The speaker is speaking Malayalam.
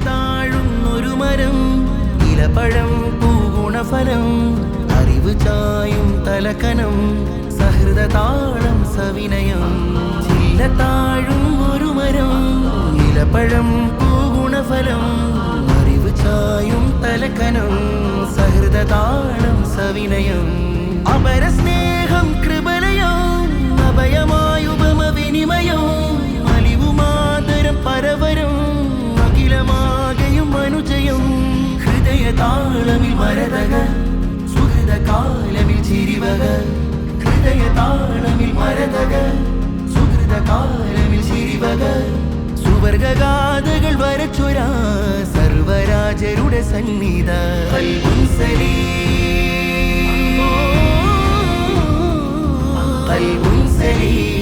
താഴുന്നൊരു മരം ഇലപ്പഴം പൂഗുണഫലം അറിവ് ചായും തലക്കനം സഹൃദ താളം സവിനയം താഴും ഒരു മരം ഇലപ്പഴം പൂഗുണഫലം അറിവ് ചായും തലക്കനം സഹൃദ താളം സവിനയം അപരസ്നേഹം കൃപലയം അഭയമായുപമ വിനിമയം അലിവുമാതരം പരവരം അഖിലമാകയും അനുജയം ഹൃദയ താളമിൽ മരതക സുഹൃദ കാലമിൽ ചിരിവക ഹൃദയ താളമിൽ മരതക സുഹൃദ കാലമിൽ ചിരിവക സുവർഗഗാഥകൾ വരച്ചൊരാ സർവരാജരുടെ സന്നിധ ഖൽബുൻ സലീം ഖൽബുൻ സലീം